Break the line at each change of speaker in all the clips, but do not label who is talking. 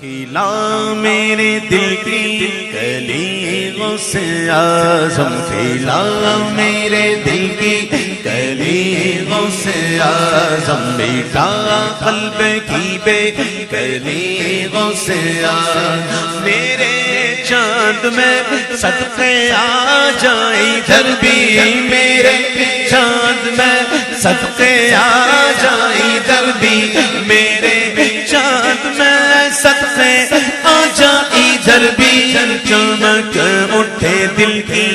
کھلا میرے دل کی کلی غوث اعظم، کھلا میرے دل کی کلی غوث اعظم، بیٹا قلب کی بے کلی غوث اعظم، میرے چاند میں صدقے آ جائیں ادھر بھی، میرے چاند میں صدقے آ جائیں ادھر بھی، میرے چاند میں صدقے آ جائیں ادھر بھی، چمک اٹھے دل کی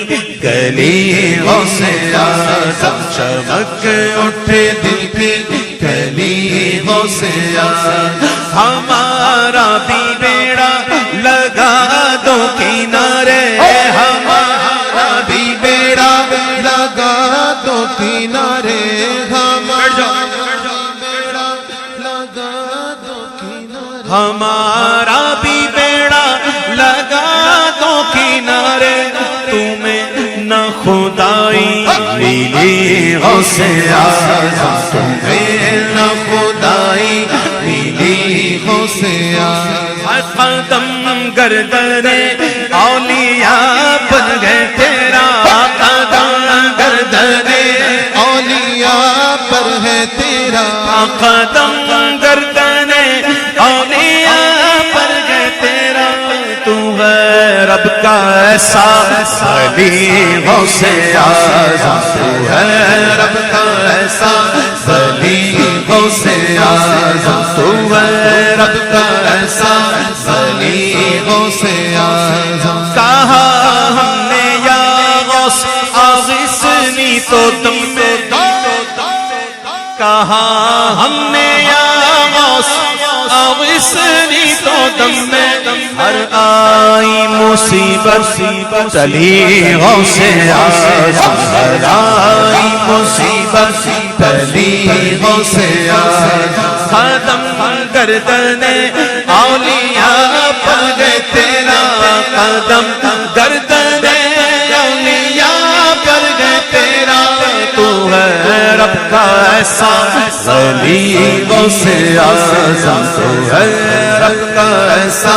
کلی غوث اعظم، چمک اٹھے دل کی کلی غوث اعظم، ہمارا بھی بیڑا لگا دو کنارے، ہمارا بھی بیڑا لگا دو کنارے، ہمارا بھی بیڑا لگا دو کنارے، تمہیں نہ خدائی ملی غوث اعظم، تمہیں نہ خدائی ملی غوث اعظم، قدم گردن اولیاء پر گئے تیرا، قدم گردن اولیاء پر ہے تیرا، قدم گردن اولیاء پر گئے تیرا، تو ہے رب کا ایسا ولی غوث اعظم، تو ہے رب کا ایسا ولی غوث اعظم، تو ہے رب کا ایسا ولی غوث اعظم، کہا ہم نے یا غوث اغثنی تو تم میں، کہا ہم نے یا غوث اغثنی تو دم میں، ہر آئی مصیبت تلی غوث اعظم، ہر آئی مصیبت تلی غوث اعظم، قدم گردن اولیاء پر گئے تیرا، قدم گردن اولیاء پر گئے تیرا، تو ہے رب کا ایسا ولی غوث اعظم، تو ہے رب کا ایسا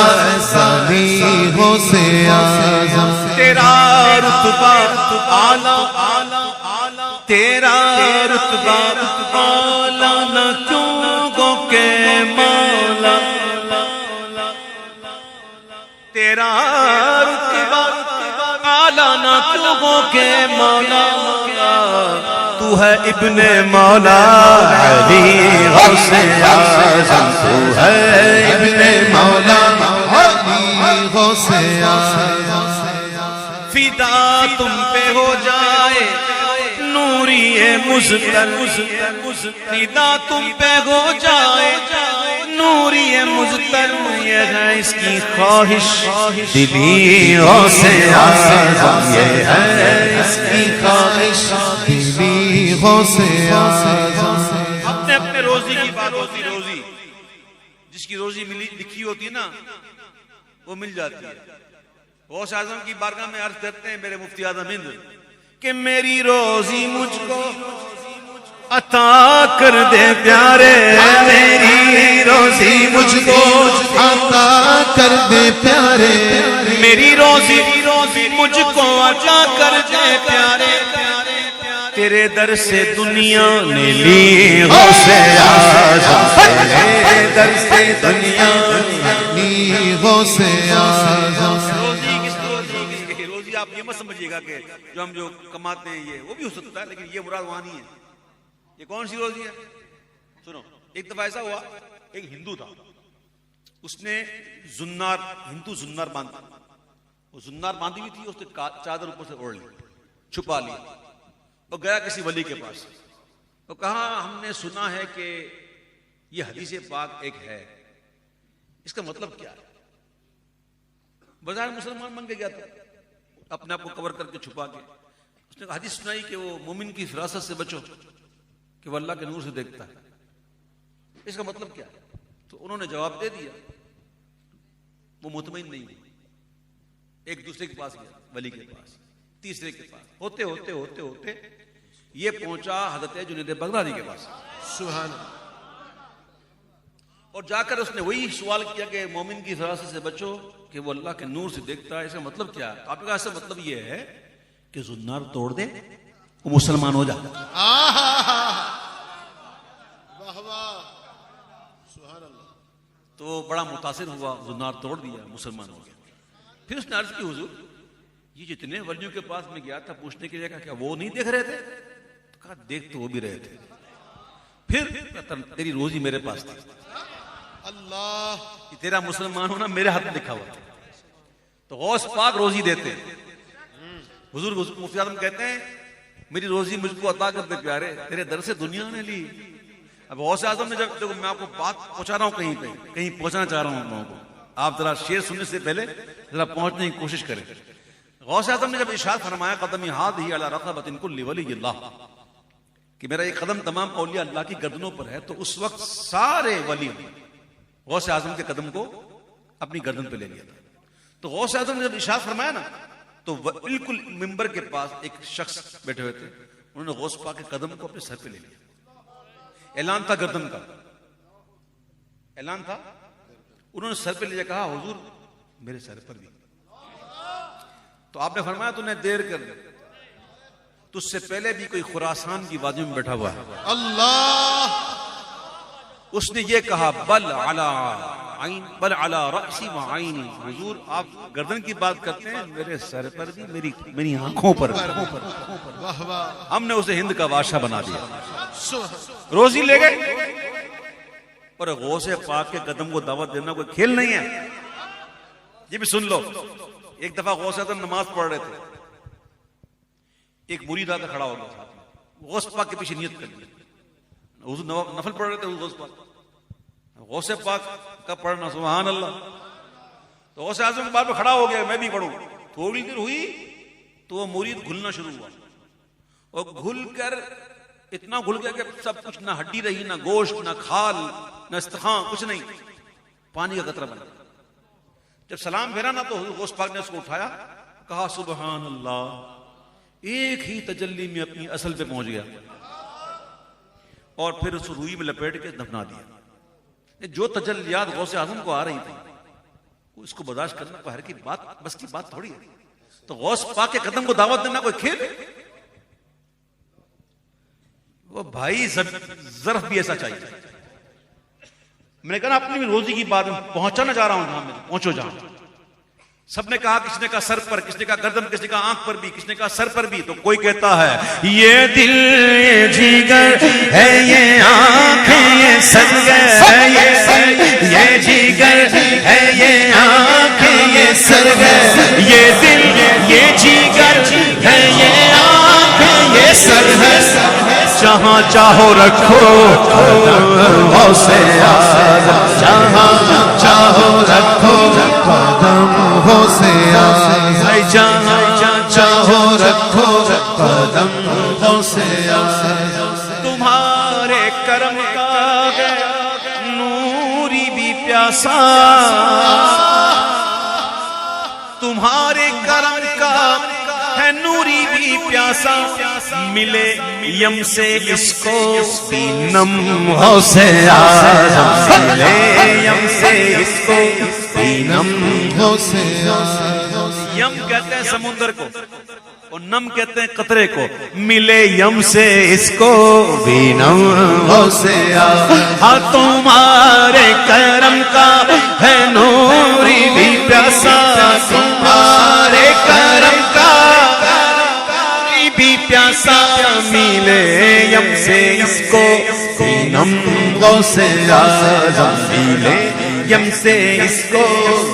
ولی غوث اعظم، تیرا رتبہ اعلیٰ، تیرا رتبہ اعلیٰ نہ کیوں گو کہ مولا، تیرا رتبہ اعلیٰ نہ کیوں گو کہ مولا، تو ہے ابن مولا علی غوث اعظم، تو ہے ابن مولا علی غوث اعظم، فدا تم پہ ہو جائے نوری مزتر، فدا تم پہ ہو جائے نوری مزتر، یہ ہے اس کی خواہش دلی غوث اعظم، یہ ہے اس کی خواہش دلی غوث اعظم، اپنے اپنے روزی کی بات ہوتی، روزی جس کی روزی ملی لکھی ہوتی ہے نا وہ مل جاتی ہے، غوث اعظم کی بارگاہ میں عرض کرتے ہیں میرے مفتی اعظم ہند کہ میری روزی مجھ کو عطا کر دے پیارے، میری روزی مجھ کو عطا کر دے پیارے، میری روزی مجھ کو عطا کر دے پیارے، تیرے در سے دنیا نے لی غوث اعظم، تیرے در سے دنیا نے لی غوث اعظم، روزی آپ یہ مت سمجھیے گا کہ جو کماتے ہیں یہ وہ بھی ہو سکتا ہے، لیکن یہ مراد وہاں نہیں ہے، یہ کون سی روزی ہے؟ سنو، ایک دفعہ ایسا ہوا، ایک ہندو تھا، اس نے ہندو زنار باندھا، وہ زنار باندھی ہوئی تھی، اس نے چادر اوپر سے اوڑھ لی، چھپا لی، وہ گیا کسی ولی کے پاس، وہ کہا ہم نے سنا ہے کہ یہ حدیث پاک ایک ہے، اس کا مطلب کیا ہے؟ بظاہر مسلمان بن کے گیا تھا، اپنے آپ کو کور کر کے چھپا کے، اس نے حدیث سنائی کہ وہ مومن کی فراست سے بچو کہ وہ اللہ کے نور سے دیکھتا ہے، اس کا مطلب کیا ہے؟ تو انہوں نے جواب دے دیا، وہ مطمئن نہیں ہوئی، ایک دوسرے کے پاس گیا، ولی کے پاس، تیسرے کے پاس، ہوتے ہوتے ہوتے ہوتے یہ پہنچا حضرت جنید بغدادی کے پاس، سبحان اللہ، اور جا کر اس نے وہی سوال کیا کہ مومن کی فراست سے بچو کہ وہ اللہ کے نور سے دیکھتا ہے، اس کا مطلب کیا ہے؟ آپ نے کہا اس کا مطلب یہ ہے کہ زنار توڑ دے وہ مسلمان ہو جائے. تو بڑا متاثر ہوا، زنار توڑ دیا، مسلمان ہو گیا. پھر اس نے عرض کی حضور یہ جتنے ولیوں کے پاس میں گیا تھا پوچھنے کے لیے، کہا کیا وہ نہیں دیکھ رہے تھے؟ تو کہا دیکھ تو وہ بھی رہے تھے. پھر تیری روزی میرے پاس تھی. اللہ، تیرا مسلمان ہونا میرے ہاتھ میں لکھا ہوا تھا. تو غوث پاک روزی دیتے. حضور مفتی اعظم کہتے ہیں میری روزی مجھ کو عطا کر دے پیارے، تیرے در سے دنیا نے لی. اب غوث اعظم نے جب میں آپ کو بات پہنچا رہا ہوں، کہیں پہنچانا چاہ رہا ہوں آپ لوگوں کو، آپ ذرا شعر سننے سے پہلے ذرا پہنچنے کی کوشش کریں. غوث اعظم نے جب ارشاد فرمایا قدمی ہاتھی علی رقبۃ کل ولی اللہ، کہ میرا یہ قدم تمام اولیاء اللہ کی گردنوں پر ہے، تو اس وقت سارے ولی غوث اعظم کے قدم کو اپنی گردن پہ لے لیا تھا. تو غوث اعظم نے جب ارشاد فرمایا نا، تو بالکل ممبر کے پاس ایک شخص بیٹھے ہوئے تھے، انہوں نے غوث پاک کے قدم کو اپنے سر پہ لے لیا. اعلان تھا گردن کا، اعلان تھا. انہوں نے سر پہ لے کہا حضور میرے سر پر بھی. تو آپ نے فرمایا تو نے دیر کر دی، تجھ سے پہلے بھی کوئی خراسان کی وادی میں بیٹھا ہوا ہے. اللہ، اس نے یہ کہا بل علی رأسی و عینی. حضور آپ گردن کی بات کرتے ہیں، میرے سر پر بھی، میری آنکھوں پر. ہم نے اسے ہند کا بادشاہ بنا دیا. روزی لے گئے. اور غوث پاک کے قدم کو دعوت دینا کوئی کھیل نہیں ہے. یہ بھی سن لو. ایک دفعہ غوث اعظم نماز پڑھ رہے تھے، ایک مرید آ کر کھڑا ہو گیا ساتھ میں، غوث پاک کے پیچھے نیت کر لی. حضور نفل پڑھ رہے تھے، غوث پاک کا پڑھنا سبحان اللہ. تو غوث اعظم کے بعد میں کھڑا ہو گیا، میں بھی پڑھوں. تھوڑی دیر ہوئی تو وہ مرید گھلنا شروع ہوا، اور گھل کر اتنا گھل گیا کہ سب کچھ، نہ ہڈی رہی، نہ گوشت، نہ کھال، نہ استخوان، کچھ نہیں، پانی کا قطرہ بنا. جب سلام پھیرا نا تو غوث پاک نے اس کو اٹھایا، کہا سبحان اللہ، ایک ہی تجلی میں اپنی اصل پہ پہنچ گیا، اور پھر اس روئی میں لپیٹ کے دفنا دیا. جو تجلیات غوث اعظم کو آ رہی تھی اس کو برداشت کرنا کوئی ہر کی بات، بس کی بات تھوڑی ہے. تو غوث پاک کے قدم کو دعوت دینا کوئی کھیل؟ وہ بھائی ظرف بھی ایسا چاہیے. میں نے کہا اپنی روزی کی بات میں پہنچانا چاہ رہا ہوں جہاں میں، پہنچو جہاں. سب نے کہا، کس نے کہا سر پر، کس نے کہا گردن، کس نے کہا آنکھ پر بھی، کس نے کہا سر پر بھی. تو کوئی کہتا ہے یہ دل، یہ جگر ہے، یہ آنکھیں، یہ سر ہے، یہ جگر ہے، یہ آنکھیں، یہ سر ہے، یہ دل، یہ جگر ہے، یہ آنکھیں، یہ سر ہے. جہاں چاہو رکھو غوث اعظم، جہاں چاہو رکھو قدم غوث اعظم، جہاں چاہو رکھو قدم غوث اعظم. تمہارے کرم کا نوری بھی پیاسا، تمہارے کرم کا ہے نوری بھی پیاسا، ملے یم سے اس کو بھی نم غوث اعظم، ملے یم سے اس کو بھی نم غوث اعظم. یم کہتے ہیں سمندر کو، اور نم کہتے ہیں قطرے کو. ملے یم سے اس کو بھی نم غوث اعظم. ہاں تمہارے کرم کا ہے نوری بھی پیاسا، تمہارے کرم کا بھی پیاسا، ملے یم سے اس کو بھی نم غوث اعظم، ملے یم سے اس کو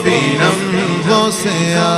بھی نم غوث اعظم.